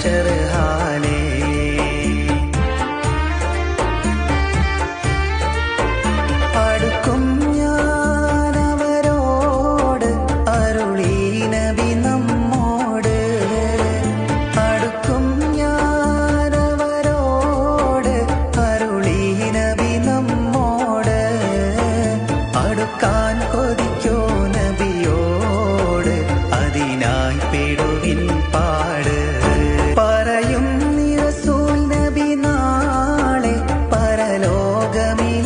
മഹ്ശർ ഹാലേ. അടുക്കും ഞാനവരോട് അരുളി നബി നമ്മോട്. അടുക്കും ഞാനവരോട് അരുളി നബി നമ്മോട്. അടുക്കാൻ കൊതിക്കോ നബിയോട്, അതിനായി പെടുവിൻ പാട്. പറയും റസൂൽ നബി നാളെ പരലോകമിൽ